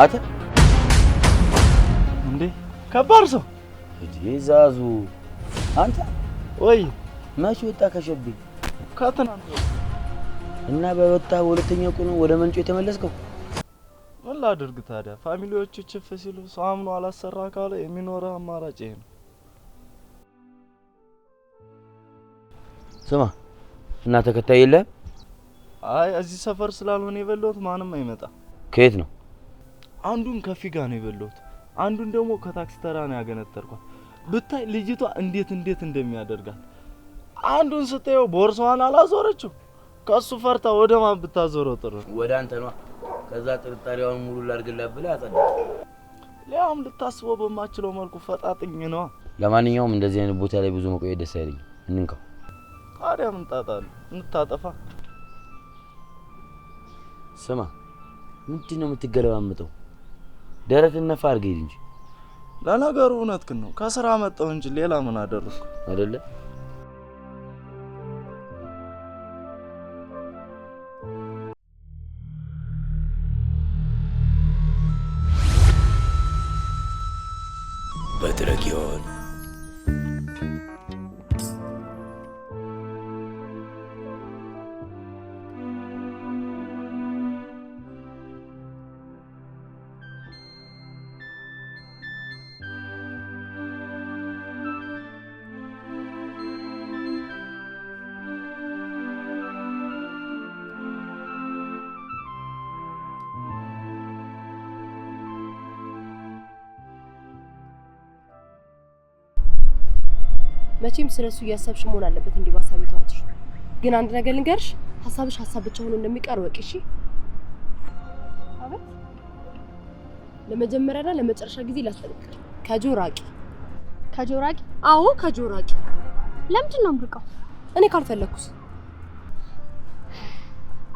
አተ እንዴ ከባድ ሰው እጂ ዛዙ አንተ ወይ መቼ ወጣ ከሸቤ? ከትናንት እና በወጣ በሁለተኛው ቀን ወደ መንጮ የተመለስከው? ምን ላድርግ ታዲያ ፋሚሊዎቹ ችፍ ሲሉ ሰው አምኖ አላሰራ ካለ የሚኖረው አማራጭ ይሄ ነው። ስማ እና ተከታይ የለ? አይ እዚህ ሰፈር ስላልሆነ የበለውት ማንም አይመጣ። ከየት ነው? አንዱን ከፊጋ ነው የበለውት፣ አንዱን ደግሞ ከታክሲ ተራ ነው ያገነጠርኳት። ብታይ ልጅቷ እንዴት እንደሚያደርጋት። አንዱን ስታየው ቦርሳዋን አላዞረችው። ከሱ ፈርታ ወደ ማን ብታዞረው ጥሩ? ወደ አንተ ነው። ከዛ ጥርጣሬውን ሙሉ ላድርግልህ ብለህ አጸዳ። ሊያም ልታስበው በማችለው መልኩ ፈጣጥኝ ነው። ለማንኛውም እንደዚህ አይነት ቦታ ላይ ብዙ መቆየት ደስ አይለኝም። እንንካው። ታዲያ ምን ጣጣለ? እንታጠፋ። ስማ ምንድነው የምትገለባመጠው? ደረትን ነፋ አድርገህ እንጂ። ለነገሩ እውነትህን ነው። ከስራ መጣሁ እንጂ ሌላ ምን አደረኩ? አይደለ? በትረጊዮን መቼም ስለሱ ያሰብሽ መሆን አለበት እንዴ ባሳቢ ተዋትሽ። ግን አንድ ነገር ልንገርሽ፣ ሐሳብሽ ሐሳብ ብቻ ሆኖ እንደሚቀር ወቂ። እሺ አቤት። ለመጀመሪያና ለመጨረሻ ጊዜ ላስጠነቅቅሽ፣ ከጆራቂ ከጆራቂ? አዎ ከጆራቂ። ለምንድን ነው የምርቀው? እኔ ካልፈለኩስ?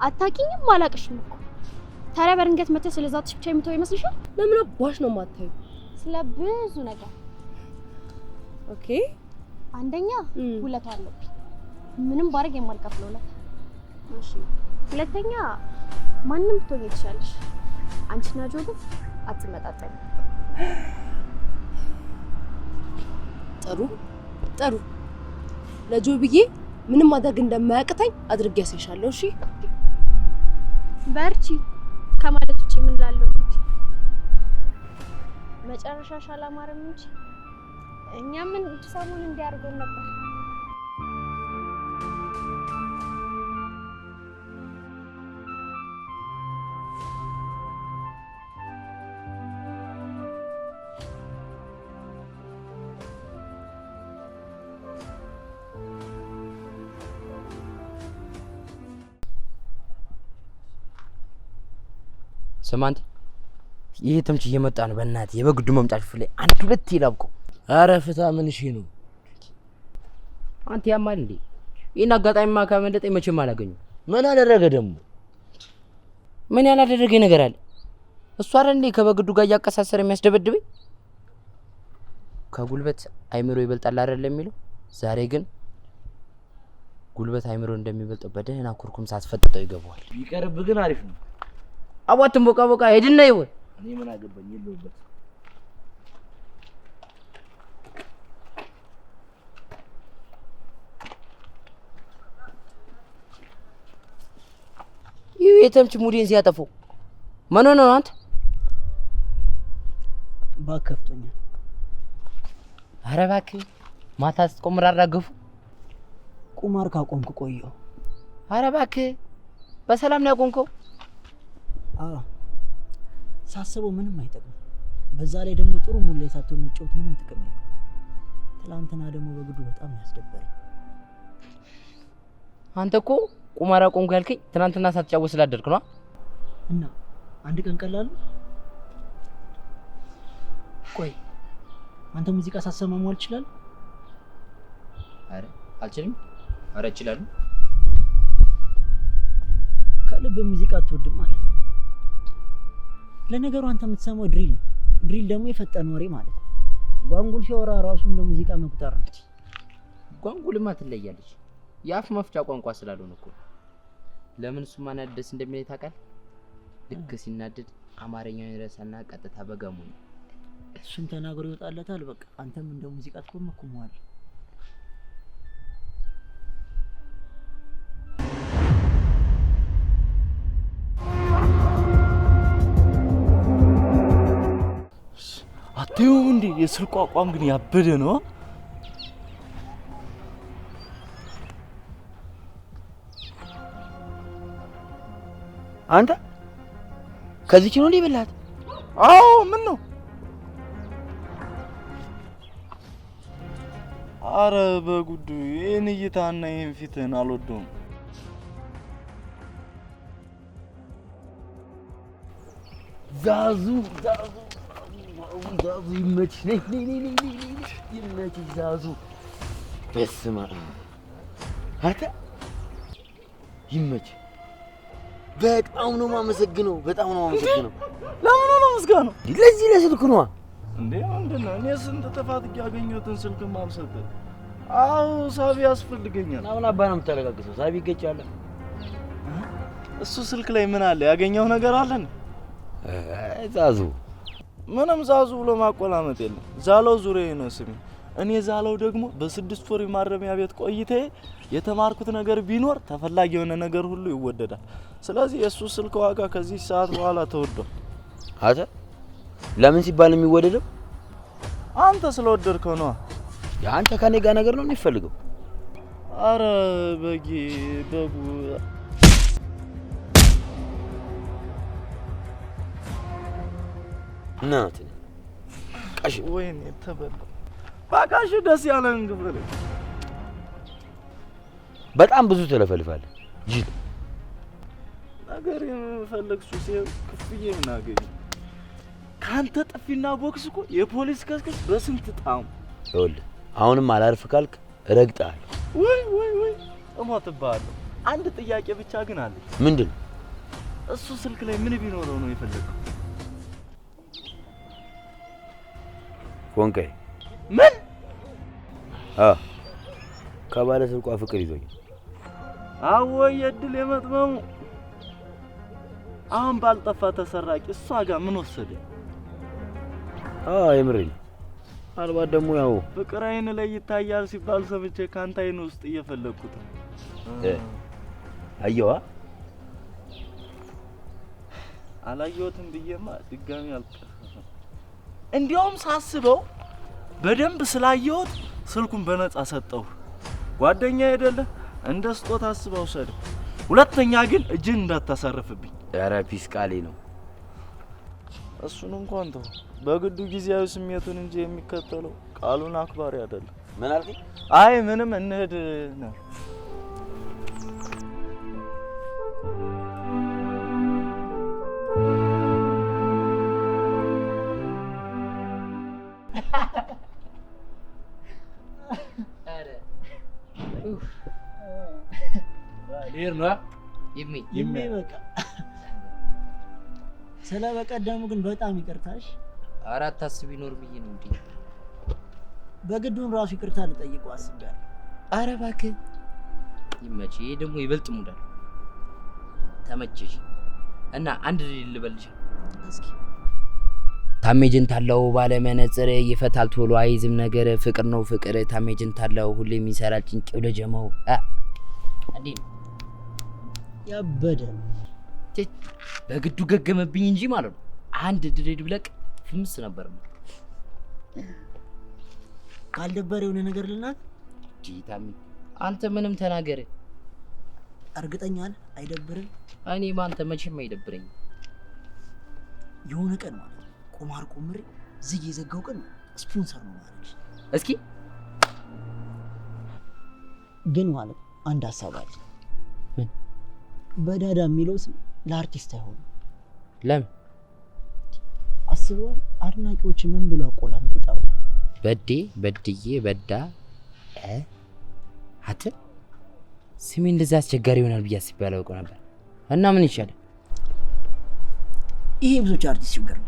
አታውቂኝም፣ አላውቅሽም እኮ። ታዲያ በድንገት መተሽ ስለዛትሽ ብቻ የምተው ይመስልሻል? ለምን አባሽ ነው የማታዩ? ስለ ብዙ ነገር። ኦኬ አንደኛ ውለታ አለብኝ፣ ምንም ባረግ የማልከፍለው ውለታ። እሺ ሁለተኛ ማንንም ብትሆኚ ትችያለሽ፣ አንቺና ጆ ግን አትመጣጣኝ። ጥሩ ጥሩ። ለጆ ብዬ ምንም ማድረግ እንደማያቅተኝ አድርጌ ያሳይሻለሁ። እሺ በርቺ ከማለት ውጪ ምን ላለው እንዴ? መጨረሻሽ አላማረም እንጂ እኛ ምን ሰሞኑን እንዲያርገን ነበር። ስማንት ይሄ ተምች እየመጣ ነው። በእናትህ የበግዱ መምጫት ፍለ አንድ ሁለት ይላብቀው። አረ ፍታ። ምን እሺ ነው አንተ ያማል እንዴ? ይሄን አጋጣሚማ ካመለጠኝ መቼም አላገኘው። ምን አደረገ ደግሞ? ምን ያላደረገ ነገር አለ? እሱ አይደል እንዴ ከበግዱ ጋር ያቀሳሰረ የሚያስደበድበኝ? ከጉልበት አይምሮ ይበልጣል አይደል የሚለው? ዛሬ ግን ጉልበት አይምሮ እንደሚበልጠው በደህና ኩርኩም ሳትፈጥጠው ይገባዋል። ቢቀርብ ግን አሪፍ ነው። አቧትን ቦቃ ቦቃ ሄድና ይወል። እኔ ምን አገባኝ? የለውበት ይሄ የተምች ሙዲን ሲያጠፋው ምን ሆነ ነው አንተ? ባከፍቶኛል። ኧረ እባክህ ማታ ስትቆምር አራገፉ። ቁማር ካቆምኩ ቆየሁ። ኧረ እባክህ በሰላም ነው ያቆምከው? አዎ ሳስበው ምንም አይጠቅም። በዛ ላይ ደግሞ ጥሩ ሙሉ የሳተው መጫወት ምንም ጥቅም የለም። ትላንትና ደግሞ በግዱ በጣም ያስደበረኝ። አንተ እኮ ቁማር አቆምኩ ያልከኝ ትናንትና ሳትጫወት ስላደርክ ነው። እና አንድ ቀን ቀላል። ቆይ አንተ ሙዚቃ ሳሰማ መዋል ይችላል? አረ አልችልም። አረ እችላለሁ። ከልብ ሙዚቃ አትወድም ማለት ነው። ለነገሩ አንተ የምትሰማው ድሪል ነው። ድሪል ደግሞ የፈጠነ ወሬ ማለት ነው። ጓንጉል ሲወራ ራሱ እንደ ሙዚቃ መቁጠር ነው። ጓንጉልማ ትለያለች። የአፍ መፍቻ ቋንቋ ስላልሆነ እኮ። ለምን እሱ ማናደድ ደስ እንደሚለኝ ታውቃለህ? ልክ ሲናደድ አማርኛውን ይረሳና ቀጥታ በገሙ እሱን ተናግሮ ይወጣለታል። በቃ አንተም እንደ ሙዚቃ ትቆመኩመዋል። አትዩም እንዴ የስልኩ አቋም ግን ያበደ ነው። አንተ ከዚህ ነው እንዴ በላት? አዎ ምን ነው? አረ በጉዱ ይሄን እይታና ይሄን ፊትን አልወደውም። ዛዙ ይመች ነይ ይመች ዛዙ በስማ አታ ይመች። በጣም ነው የማመሰግነው። ለምን ነው ምስጋናው? ለዚህ ለስልክ ነው እንዴ? ምንድነው? እኔ ስንት ጥፋት ያገኘሁትን ስልክ ማምሰጥ? አዎ ሳቢ ያስፈልገኛል። አሁን አባ ነው የምታረጋግሰው። ሳቢ ይገጫለ። እሱ ስልክ ላይ ምን አለ? ያገኘው ነገር አለ? ዛዙ ምንም ዛዙ ብሎ ማቆላመጥ የለም። ዛለው ዙሪያዬ ነው ስሜ። እኔ ዛለው ደግሞ በ6 ወር ማረሚያ ቤት ቆይታዬ የተማርኩት ነገር ቢኖር ተፈላጊ የሆነ ነገር ሁሉ ይወደዳል። ስለዚህ የሱ ስልክ ዋጋ ከዚህ ሰዓት በኋላ ተወዷል። አታ ለምን ሲባል የሚወደደው? አንተ ስለወደድከው ነው። ያንተ ከኔ ጋር ነገር ነው የሚፈልገው። አረ በጉ ናት ቃሽ ወይኔ ተበላ። ባካሽ ደስ ያለን ግብር በጣም ብዙ ተለፈልፋለህ ጅል ነገር የምፈልግ ሱስ ክፍዬ ምን አገኘ? ካንተ ጥፊና ቦክስ እኮ የፖሊስ ከስከስ በስንት ጣም ይኸውልህ፣ አሁንም አላርፍ ካልክ ረግጣለሁ። ወይ እሞትብሃለሁ። አንድ ጥያቄ ብቻ ግን አለ። ምንድን? እሱ ስልክ ላይ ምን ቢኖረው ነው የፈለገው? ፎንቀይ ምን? ከባለ ስልኳ ፍቅር ይዞኝ አወይ የድል የመጥመሙ አሁን ባልጠፋ ተሰራቂ እሷ ጋር ምን ወሰደ? የምሬን አልባት ደግሞ ያው ፍቅር አይን ላይ ይታያል ሲባል ሰምቼ ካንተ አይን ውስጥ እየፈለኩት አየዋ። አላየሁትም ብዬማ ድጋሚ አልቀረም። እንዲያውም ሳስበው በደንብ ስላየሁት ስልኩን በነፃ ሰጠው። ጓደኛ አይደለ እንደ ስጦታ አስበው ሰደ። ሁለተኛ ግን እጅን እንዳታሳርፍብኝ። ኧረ ፒስ ቃሌ ነው። እሱን እንኳን ተው። በግዱ ጊዜያዊ ስሜቱን እንጂ የሚከተለው ቃሉን አክባሪ አይደለም። ምን አልከኝ? አይ ምንም እንሂድ ነው። ይሜ በቃ ስለ በቀደሙ ግን በጣም ይቅርታሽ። አራት አስብ ይኖር ብዬ ነው እንዴ? በግዱን ራሱ ይቅርታ ልጠይቀው አስቤያለሁ። አረ እባክህ ይመች። ይሄ ደግሞ ይበልጥ ሙዳል ተመቸሽ እና አንድ ልበልሽ እስኪ ታሜጅን ታለው ባለ መነጽር ይፈታል ቶሎ አይዝም ነገር ፍቅር ነው ፍቅር ታሜጅን ታለው ሁሌም ይሰራል ጭንቄው ለጀመው እንዴ ያበደ በግዱ ገገመብኝ እንጂ ማለት ነው። አንድ ድሬድ ብለቅ ፍምስ ነበር። ካልደበር የሆነ ነገር ልናት ዲታሚ አንተ ምንም ተናገረ። እርግጠኛ ነህ አይደብርም? እኔ ማንተ መቼም አይደብረኝ። የሆነ ቀን ማለት ቁማር ቁምሬ ዝግ የዘጋው ቀን ስፖንሰር ነው ማለት እስኪ ግን ማለት አንድ ሐሳብ አለ። ምን? በዳዳ የሚለው ስም ለአርቲስት አይሆንም። ለምን አስበዋል? አድናቂዎች ምን ብሎ አቆላምጠው ይጠራል? በድዬ በዳ አተ ስሜ እንደዛ አስቸጋሪ ይሆናል ብዬ አስቤ አላውቅም ነበር። እና ምን ይሻላል? ይሄ ብዙዎች አርቲስት ችግር ነው።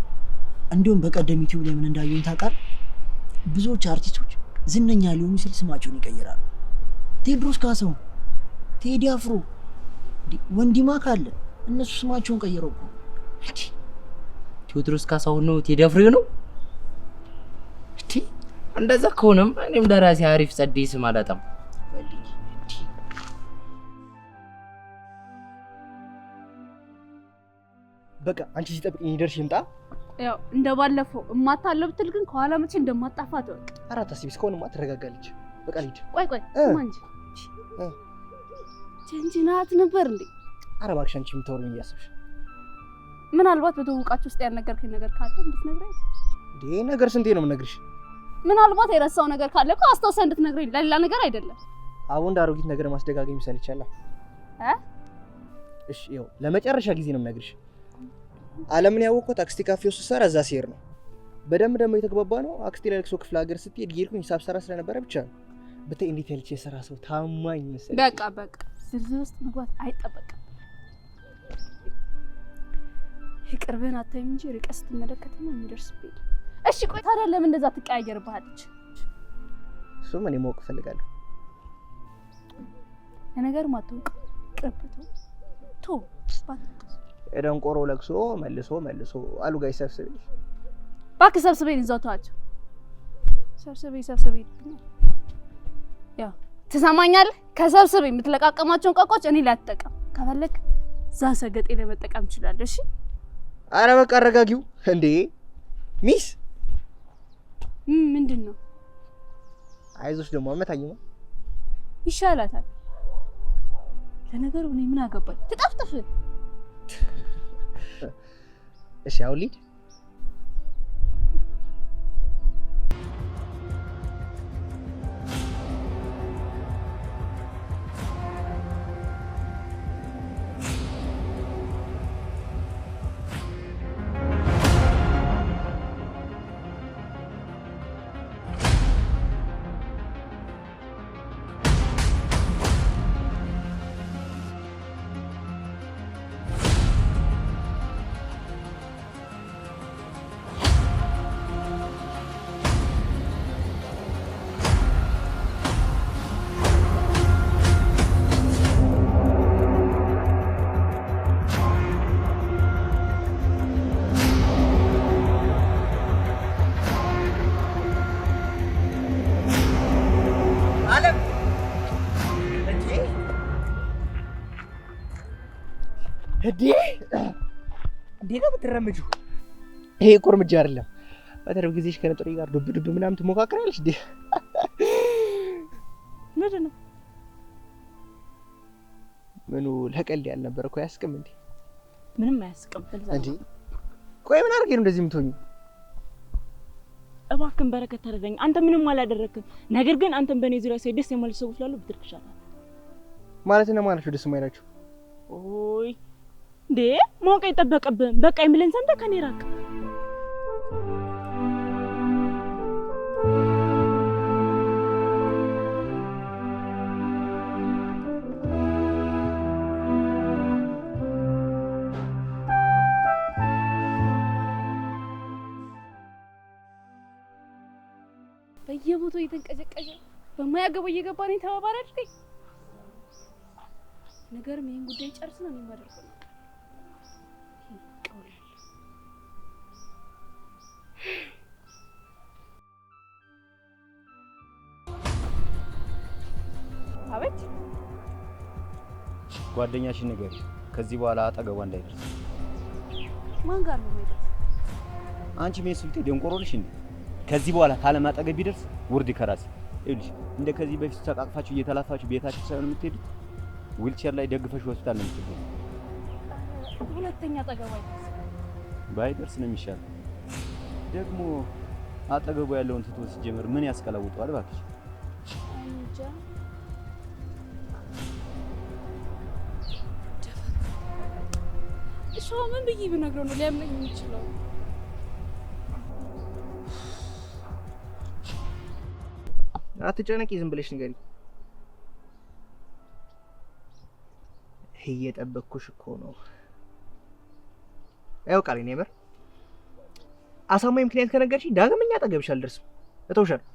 እንዲሁም በቀደም ዩቲዩብ ላይ ምን እንዳዩኝ ታውቃለህ? ብዙዎች አርቲስቶች ዝነኛ ሊሆኑ ሲል ስማቸውን ይቀይራሉ። ቴዎድሮስ ካሳሁን፣ ቴዲ አፍሮ፣ ወንዲማ ካለ እነሱ ስማቸውን ቀይረው እኮ ቴዎድሮስ ካሳሁን ነው ቴደፍሬው ነው እቲ እንደዛ ከሆነም እኔም ለራሴ አሪፍ ጸዴ ስም አላጣም በቃ አንቺ ሲጠብቅኝ ይደርሽ ይምጣ ያው እንደባለፈው እማታለው ብትል ግን ከኋላ መቼ እንደማጣፋ ተወቅ አራት አስቢ እስከሆነማ ትረጋጋለች በቃ ልሂድ ቆይ ማንጂ ጀንጅናት ነበር እንዴ ኧረ እባክሽ አንቺ የምታወሪኝ እያሰብሽ ምናልባት በተውቃችሁ ውስጥ ያልነገርከኝ ነገር ካለ እንድትነግረኝ እንዴ ነገር ስንቴ ነው የምነግርሽ ምናልባት የረሳው ነገር ካለ እኮ አስታውሰህ እንድትነግረኝ ለሌላ ነገር አይደለም አሁን እንዳሮጊት ነገር ማስደጋገም ይሰልቻል እሺ ይኸው ለመጨረሻ ጊዜ ነው የምነግርሽ ዓለምን ያወቅኩት አክስቴ ካፌ ውስጥ ሰራ እዛ ሲሄድ ነው በደም ደግሞ የተግባባ ነው አክስቴ ለቅሶ ክፍለ ሀገር ስትሄድ እየሄድኩኝ ሂሳብ ሰራ ስለነበረ ብቻ ነው ብታይ እንዴት ያለች የሰራ ሰው ታማኝ መሰለኝ በቃ ዝርዝር ውስጥ መግባት አይጠበቅም ይቅርብህን አታይም እንጂ ርቀህ ስትመለከት ነው የሚደርስብኝ እሺ ቆይ ታዲያ ለምን እንደዛ ትቀያየርብሃለች እሱም እኔ ማወቅ እፈልጋለሁ ለነገር ማታውቅ ቅርብቶ ቶ የደንቆሮ ለቅሶ መልሶ አሉ ጋር ሰብስበኝ እባክህ ሰብስበኝ እዛው ተዋቸው ሰብስበኝ ያው ትሰማኛለህ ከሰብስበኝ የምትለቃቀማቸውን ቆቆች እኔ ላትጠቀም ከፈለክ እዛ ሰገጤ ለመጠቀም ትችላለህ እሺ አረ በቃ አረጋጊው እንዴ ሚስ ምንድነው አይዞሽ ደግሞ አመታኝማ ይሻላታል ለነገሩ እኔ ምን አገባኝ ትጠፍጥፍ እሺ አውሊድ እንዴ ነው የምትረምጂው? ይሄ እኮ እርምጃ አይደለም። በተረፈ ጊዜሽ ከነጥሪ ጋር ዱብ ምናምን ትሞካከሪያለሽ እንዴ? ምንድን ነው? ምኑ ለቀልድ ያልነበረ እኮ አያስቅም እንዴ? ምንም አያስቅም። እንዴ ቆይ ምን አድርጌ ነው እንደዚህ የምትሆኚው? እባክህን በረከት ተረዳኝ። አንተ ምንም አላደረክም። ነገር ግን አንተን በእኔ ዙሪያ ሳይ ደስ የማይል ሰዎች ስላሉ ብትርክሻለህ ማለት ነው። ማለት ደስ የማይላችሁ? ኦይ እንዴ ማወቅ አይጠበቅብህም። በቃ የምልን ሰምተህ ከኔ ራቅ። በየቦታው እየተንቀጨቀጨ በማያገባው እየገባ ነው ተባባሪ አድርገኝ። ነገርም ይሄን ጉዳይ ጨርስ ነው የሚያደርገው። አቤት ጓደኛሽን ንገሪ፣ ከዚህ በኋላ አጠገቧ እንዳይደርስ። ማን ጋር ነው ማለት? አንቺ ሜሱልቴ ደንቆሮ ነሽ እንዴ? ከዚህ በኋላ ካለም አጠገብ ቢደርስ ውርድ ከራስ ይልሽ። እንደ ከዚህ በፊት ተቃቅፋችሁ እየተላፋችሁ ቤታችሁ ሳይሆን የምትሄዱት ዊልቸር ላይ ደግፈሽ ሆስፒታል ነው የምትገኙ። ሁለተኛ አጠገቡ ባይደርስ ነው የሚሻለው። ደግሞ አጠገቡ ያለውን ትቶ ሲጀምር ምን ያስቀላውጠዋል እባክሽ? እንጃ። እሺ ምን ብዬ ብነግረው ነው ሊያምነኝ የሚችለው? አትጨነቂ፣ ዝም ብለሽ ንገሪ። እየጠበቅኩሽ እኮ ነው። ያው ቃሌ ነው። አሳማኝ ምክንያት ከነገርሽኝ ዳግመኛ አጠገብሽ አልደርስም፣ እተውሻለሁ።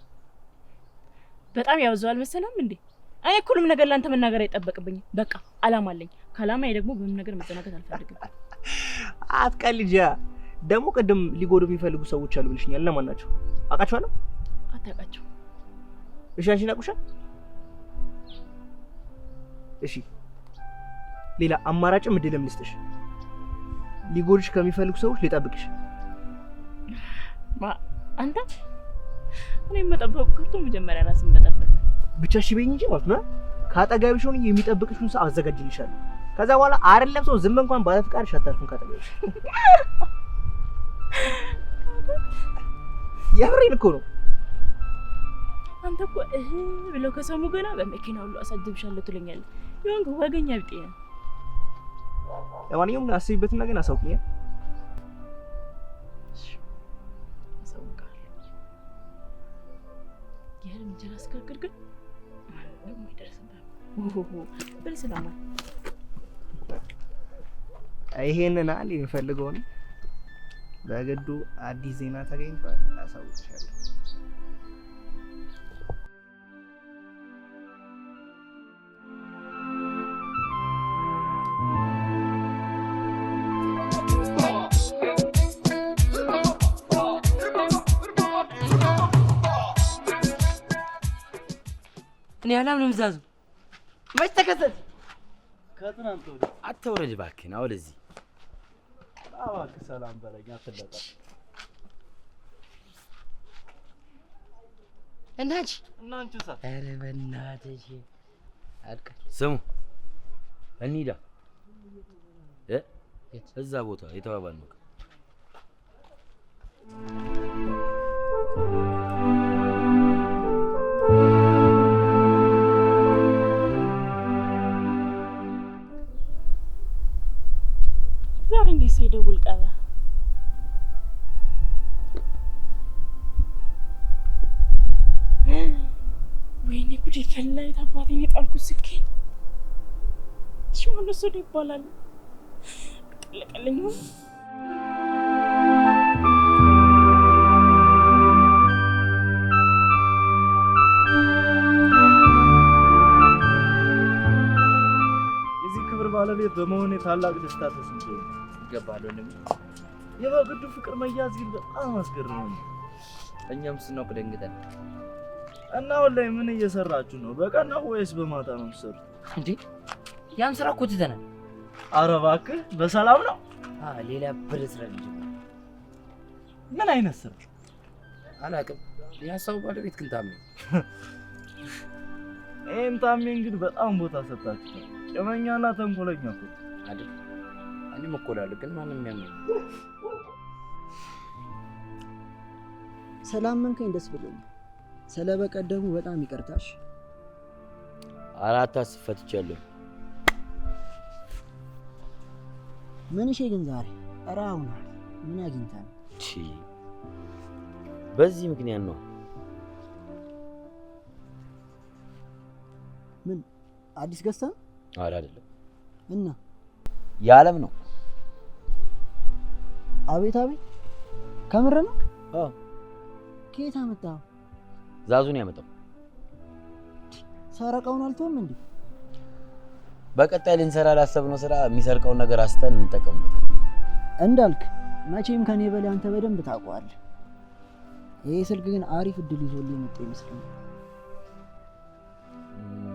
በጣም ያወዛዋል መሰለም እንዴ? እኔ ሁሉም ነገር ላንተ መናገር አይጠበቅብኝም። በቃ አላማ አለኝ። ካላማዬ ደግሞ በምን ነገር መዘናጋት አልፈልግም። አትቀልጃ። ደግሞ ቅድም ሊጎዱ የሚፈልጉ ሰዎች አሉ ብለሽኛል። እነማን ናቸው? አውቃቸዋለሁ? አታውቃቸው? እሺ አንቺን አውቁሻል? እሺ ሌላ አማራጭም እድልም ልስጥሽ። ሊጎዱሽ ከሚፈልጉ ሰዎች ሊጠብቅሽ። አንተ እኔ መጠበቁ ከርቶ መጀመሪያ ራስን መጠበቅ ብቻ እሺ በይኝ እንጂ ማለት ነው። ካጠገብሽ ሆኜ የሚጠብቅሽውን ሰው አዘጋጅልሻለሁ። ከዛ በኋላ አይደለም ሰው ዝም እንኳን ባለፍቃድሽ አታርፍም ካጠገብሽ። የምሬን እኮ ነው። አንተ እኮ ብለው ከሰሙ ገና በመኪና ሁሉ አሳድብሻለሁ ትለኛለህ። ይሁን ወገኛ ቢጤ ነው። ለማንኛውም አስቢበትና ግን አሳውቂኝ። የህልም እንጀራ ስጋግር ግን ማንም አይደርስም። በልሰላማ ይሄንን አለ የሚፈልገው ነው። በግዱ አዲስ ዜና ተገኝቷል። አሳውቅሻለሁ። እኔ አላምንም። ዛዙ መች ተከሰተ? ከትናንት ወዲህ አትወረድ እባክህ። አሁን እዚህ እባክህ ሰላም በለኝ። አትለጣ እናንቺ እናንቺሳ? ኧረ በእናትሽ አልቀ ስሙ እንሂዳ እዛ ቦታ የተባባልነው ዛሬ እንዴት ሳይደውል ቀረ? ወይኔ ጉዴ ፈላ። የት አባቴን የጣልኩት ስልኬን? እሺ ማነው ሰው ይባላል? ቀለቀለኝ። የዚህ ክብር ባለቤት በመሆኔ ታላቅ ደስታ ተሰምቶኝ ይገባል። ወንድም የበግዱ ፍቅር መያዝ ግን በጣም አስገርሞኝ፣ እኛም ስናውቅ ደንግጠን። እና አሁን ላይ ምን እየሰራችሁ ነው? በቀን ነው ወይስ በማታ ነው የምትሰሩት? እንዴ ያን ስራ እኮ ትተናል። ኧረ እባክህ በሰላም ነው? ሌላ ብር ስራ ልጅ። ምን አይነት ስራ? አላውቅም። የሀሳቡ ባለቤት ግን ታሜ። ይሄን ታሜን ግን በጣም ቦታ ሰጣችሁ። ጨመኛና ተንኮለኛ እኮ አይደል? እኔም እኮ እላለሁ ግን ማንም የሚያምነኝ። ሰላም መንከኝ ደስ ብሎኛል። ስለበቀደሙ በጣም ይቅርታሽ። አራት አስፈትቻለሁ። ምን እሺ ግን ዛሬ ራውና ምን አግኝታ ነው? በዚህ ምክንያት ነው። ምን አዲስ ገዝታ? አይደለም እና የዓለም ነው። አቤት አቤት፣ ከምር ነው? አዎ። ከየት አመጣው? ዛዙን ያመጣው። ሰረቀውን አልተውም እንዴ? በቀጣይ ልንሰራ ላሰብነው ስራ የሚሰርቀውን ነገር አስተን እንጠቀምበታለን። እንዳልክ መቼም ከኔ በላይ አንተ በደንብ ታውቀዋለህ። ይሄ ስልክ ግን አሪፍ እድል ይዞልኝ መጣ ይመስለኛል።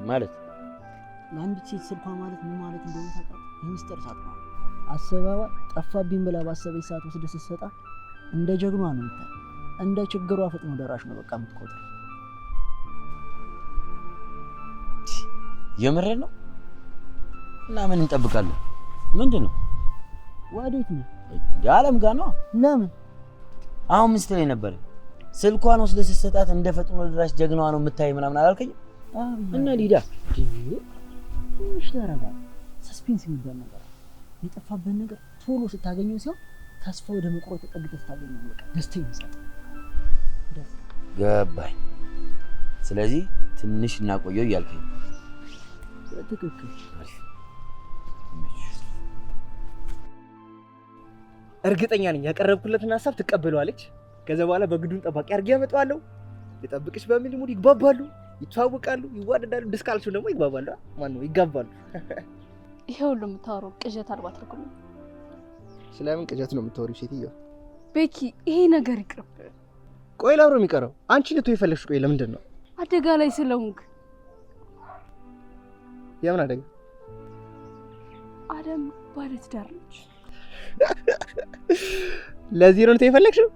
ማለት ለአንዲት ሴት ስልኳ ማለት ምን ማለት እንደሆነ ታውቃለህ? የሚስጥር ሳጥኗ አሰባባ ጠፋብኝ ብላ ባሰበች ሰዓት ወስደህ ስትሰጣ እንደ ጀግኗ ነው የምታይ። እንደ ችግሯ ፍጥኖ ደራሽ ነው በቃ የምትቆጥር። የምሬን ነው። እና ምን እንጠብቃለን? ምንድን ነው? ወዴት ነው? የዓለም ጋር ነው። ለምን? አሁን ምን ስትለኝ ነበር? ስልኳን ወስደህ ስትሰጣት እንደ ፈጥኖ ደራሽ ጀግናዋ ነው የምታይ ምናምን አላልከኝም? እና ሊዳ ትንሽ ተረጋጋ። ሰስፔንስ የሚባል ነገር የጠፋበት ነገር ቶሎ ስታገኘው ሲሆን ተስፋ ወደ መቁረጥ ተጠግተህ ስታገኘው በቃ ደስታ ይመጣል። ገባኝ። ስለዚህ ትንሽ እናቆየው እያልከኝ? ትክክል። እርግጠኛ ነኝ ያቀረብኩለትን ሀሳብ ትቀበለዋለች። ከዛ በኋላ በግዱን ጠባቂ አድርጌ ያመጣዋለሁ። ልጠብቅሽ በሚል ሙድ ይግባባሉ፣ ይተዋወቃሉ፣ ይዋደዳሉ። ደስ ካላቸው ደግሞ ይግባባሉ። ማን ነው ይጋባሉ። ይሄ ሁሉ የምታወራው ቅዠት አልባ ትርጉም ነው። ስለምን ቅዠት ነው የምታወሪው ሴትዮ? ቤኪ ይሄ ነገር ይቅርብ። ቆይ ላብሮ የሚቀረው አንቺ ልትሆኚ የፈለግሽ ቆይ ለምንድን ነው? አደጋ ላይ ስለሆንክ። የምን አደጋ? አለም ባለ ትዳር ነች። ለዚህ ነው የፈለግሽው?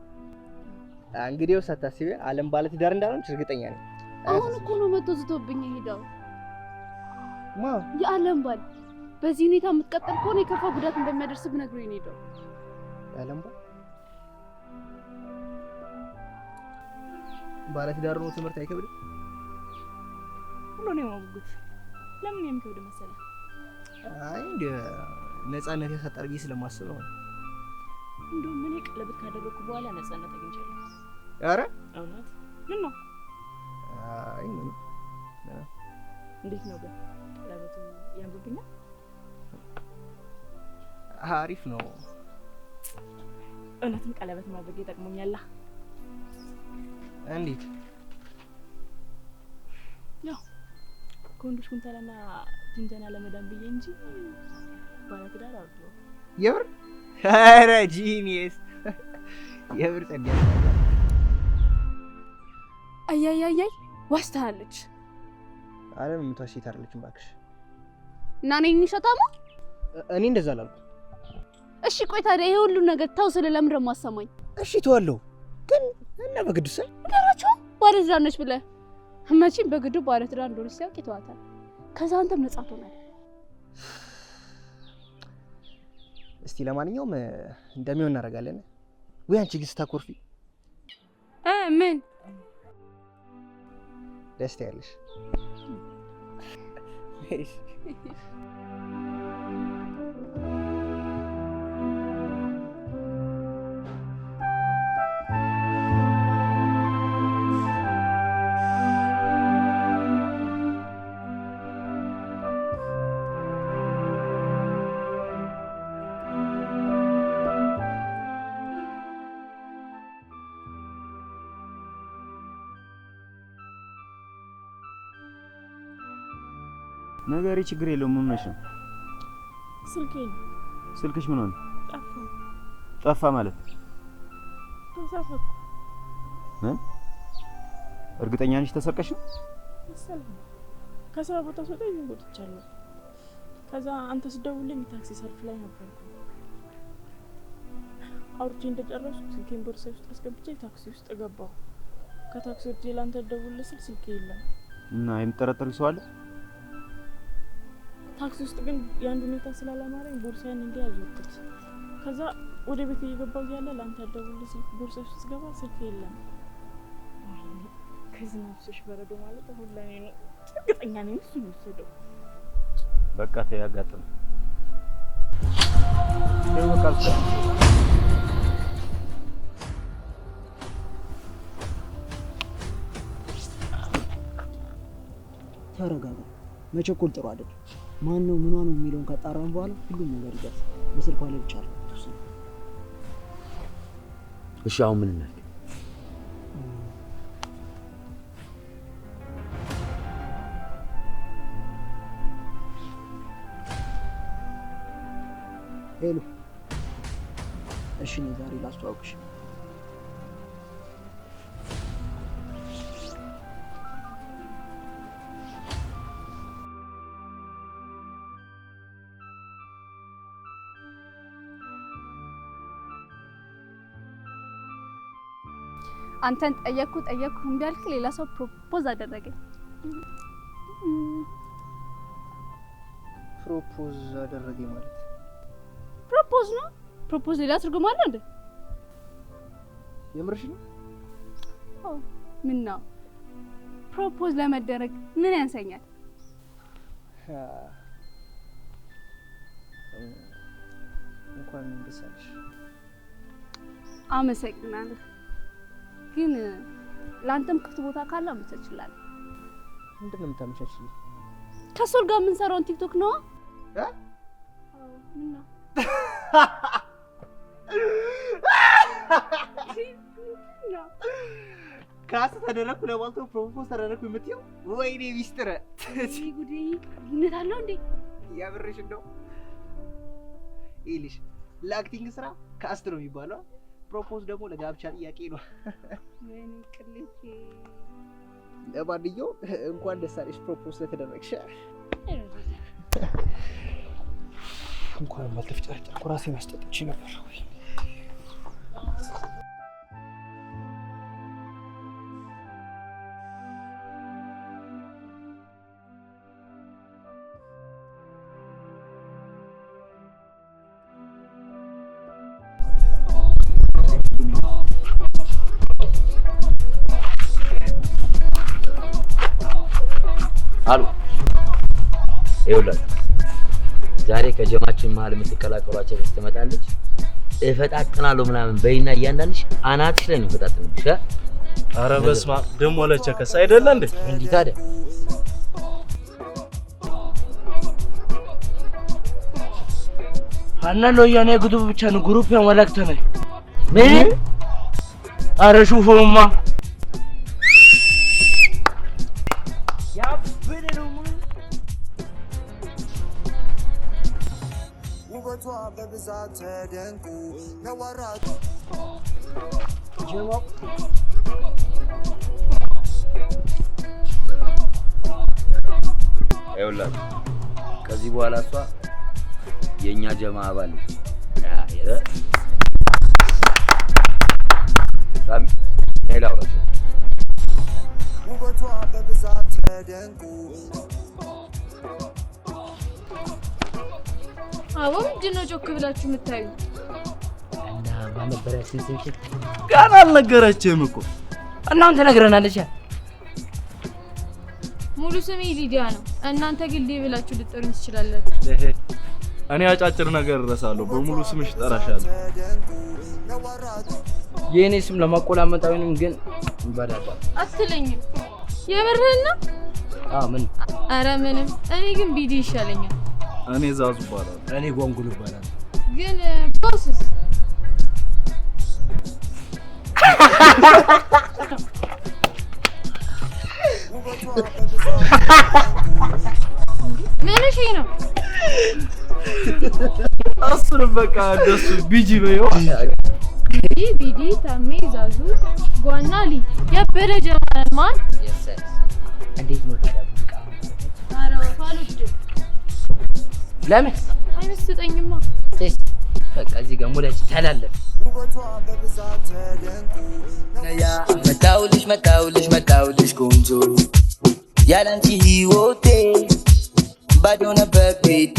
እንግዲህ ሳታስቢ አለም ባለ ትዳር እንዳልሆነች እርግጠኛ ነኝ። አሁን እኮ ነው መጥቶ ዝቶብኝ ሄደው። ማ የአለም ባል በዚህ ሁኔታ የምትቀጥል ከሆነ የከፋ ጉዳት እንደሚያደርስብህ ነግሮኝ ነው ሄደው። የአለም ባል ባለ ትዳር ነው ትምህርት አይከብድም? ሁሉ ነው የማውቁት። ለምን የሚከብድ መሰለህ? አይ እንደ ነፃነት ያሳጣል ብዬ ስለማስብ ነው። እንደውም ምን ቀለበት ካደረኩ በኋላ ነፃነት አግኝቻለሁ። ኧረ እውነት? ምን ነው? አይ ምን እንዴት ነው ግን ቀለበቱ ያምርብኛል? አሪፍ ነው። እውነትም ቀለበት ማድረግ ይጠቅሞኛል። እንዴት? ያው ከወንዶች ኩንታላና ጅንጀና ለመዳን ብዬ እንጂ ባለትዳር አይደለሁ። የምር? ኧረ ጂኒየስ! የምር ጸዲያ አያያያይ ዋሽታለች። አለም የምትዋሽ ሴት አይደለችም እባክሽ። እና እኔ ሸታማ? እኔ እንደዛ አላልኩም። እሺ ቆይ ታዲያ ይሄ ሁሉ ነገር ተው ስለ ለምን ደግሞ አሰማኝ? እሺ ተዋለሁ ግን እና በግድ ሳይ ነገራቸው ባለትዳር ነች ብለህ መቼም በግዱ ባለትዳር እንደሆነች ሲያውቅ ይተዋታል። ከዛ አንተም ነጻ ትሆናለህ። እስቲ ለማንኛውም እንደሚሆን እናደርጋለን። ወይ አንቺ ግን ስታኮርፊ ምን ደስታ ያለሽ? ነገሪ ችግር የለውም። ምን ሆነሽ ነው? ስልክሽ ምን ሆነ? ጠፋ ማለት ተሳፈኩ። እርግጠኛ ነሽ ተሰርቀሽ ነው? ከስራ ቦታ ስወጣ ይዤ ወጥቻለሁ። ከዛ አንተ ስትደውልልኝ ታክሲ ሰልፍ ላይ ነበርኩ። አውርቼ እንደጨረስኩ ስልኬን ቦርሳዬ ውስጥ አስገብቼ ታክሲ ውስጥ ገባሁ። ከታክሲ ወጥቼ ላንተ ልደውልልህ ስል ስልኬ የለም። እና የምትጠረጥሪው ሰው አለ? ታክሲ ውስጥ ግን ያን ሁኔታ ስላላማረኝ ቦርሳዬን እንዲህ አዞርኩት። ከዛ ወደ ቤት እየገባሁ እያለ ላንተ ልደውልልህ ስልክ ቦርሳዬ ውስጥ ገባ፣ ስልኬ የለም። ከዚህ ነፍስሽ በረዶ ማለት አሁን ለኔ ነው። እርግጠኛ ነኝ እሱ ነው የወሰደው። በቃ ተያጋጥም በቃ ተረጋጋ። መቸኮል ጥሩ አይደለም። ማን ነው ምን ነው የሚለውን ካጣራን በኋላ ሁሉም ነገር ይደርሳል። በስልኳ ላይ ብቻ ነው። እሺ አሁን ምን እናድርግ? ሄሎ፣ እሺ እኔ ዛሬ ላስተዋውቅሽ። አንተን ጠየቅኩ እምቢ አልክ። ሌላ ሰው ፕሮፖዝ አደረገኝ። ፕሮፖዝ አደረገኝ ማለት ፕሮፖዝ ነው? ፕሮፖዝ ሌላ ትርጉም አለው እንዴ? የምርሽ ነው? አዎ። ምን ነው ፕሮፖዝ ለመደረግ ምን ያንሰኛል? እንኳን ደስ አለሽ። አመሰግናለሁ። ግን ላንተም ክፍት ቦታ ካለ አመቻችላለሁ። ምንድን ነው የምታመቻችልኝ? ከሶል ጋር የምንሰራውን ቲክቶክ ነው። አዎ ምን ነው ካስ ተደረኩ ለባልቶ ፕሮፖዝ ተደረኩ የምትይው? ወይኔ ሚስጥር ጉዴ! ግነት አለው እንዴ? ያብርሽ እንደው ይልሽ ለአክቲንግ ስራ ካስት ነው የሚባለው። ፕሮፖዝ ደግሞ ለጋብቻ ጥያቄ ነው። ወይኔ ቅሌቴ። ለማንኛውም እንኳን ደስ አለሽ ፕሮፖዝ ስለተደረግሽ። እንኳን ባልተፍጨረጨርኩ ራሴን አስጠጥቼ ነበር። አሉ ይኸውላችሁ ዛሬ ከጀማችን መሀል የምትቀላቀሏቸው ትመጣለች። እፈጣጥናለሁ ምናምን በይና እያንዳንድሽ አናትሽ ላይ ነው እፈጣጥንብሽ። ኧረ በስመ አብ ደግሞ ለቸከስ አይደለ እንዴ? እንዴ ታዲያ ሀና ነው ያኔ ግሩፕ ብቻ ነው ግሩፕ ያመላክተ ነው። ምን ኧረ ሹፉማ በብዛት ተደንቁ ነዋራቱ ጀማው ይኸውላችሁ ከዚህ በኋላ እሷ የኛ ጀማ አባል ነች። ሳሚ ሄላውራሽ ውበቷ በብዛት ተደንቁ አዎ ምንድን ነው ጮክ ብላችሁ የምታዩ? እና ማነበራችን ስንት ገና አልነገረችህም እኮ እናንተ ነግረናለች። ሙሉ ስሜ ሊዲያ ነው። እናንተ ግን ሊ ብላችሁ ልትጠሩኝ ትችላላችሁ። እኔ አጫጭር ነገር እረሳለሁ። በሙሉ ስምሽ እጠራሻለሁ። የኔ ስም ለማቆላመጣውንም ግን ይባላል አትለኝም። የምርህን ነው? ምን? ኧረ ምንም። እኔ ግን ቢዲ ይሻለኛል። እኔ ዛዙ ይባላል። እኔ ጓንጉል ይባላል። ግን ቦስስ ምን እሺ ነው? አስር በቃ ደሱ ቢጂ በይው። ቢዲ ታሜ ዛዙ ጓናሊ የበረ ጀማል ማን እንዴት ነው ታዲያ ሙዚቃ? ኧረ አልወድም። ለምን አይመስጠኝማ። በቃ እዚህ ጋር ሙላች ተላለፍ። መጣውልሽ ቆንጆ ያላንቺ ህይወቴ ባዶ ነበር ቤቴ።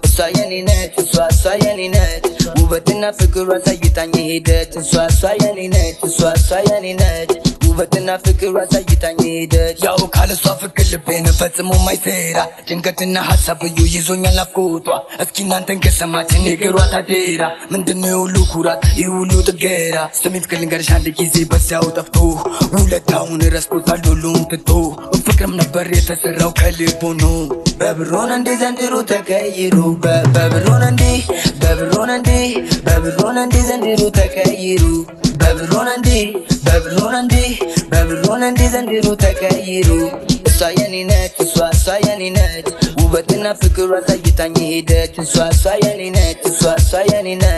እሷ የኔ ነች እሷ የኔ ነች ውበትና ፍቅር አሳይታኝ ሄደች። እሷ የኔ ነች እሷ የኔ ነች ውበትና ፍቅር አሳይታኝ ሄደች። ያው ካለሷ ፍቅር ልቤን ፈጽሞ ማይሰራ ጭንቀትና ሀሳብ እዩ ይዞኛል ናፍቆቷ። እስኪ እናንተን ከሰማችን ንገሯት አደራ ምንድነው ሁሉ ኩራት ይህ ሁሉ ጥገራ? ስሜ ፍቅር ልንገርሽ አንድ ጊዜ በዚያው ጠፍቶ ውለታውን ረስቶታል ሁሉም ትቶ ፍቅርም ነበር የተሰራው ከልብ ሆኖ በብሮን እንዴ ዘንድሮ ተቀይሮ በብሮን እንዴ ዘንድሮ ተቀይሮ በብሮን እንዴ ዘንድሮ ተቀይሮ እሷ የኔ ነች እሷ የኔ ነች ውበትና ፍቅር አሳይታኝ ሄደች። እሷ የኔ ነች እሷ የኔ ነች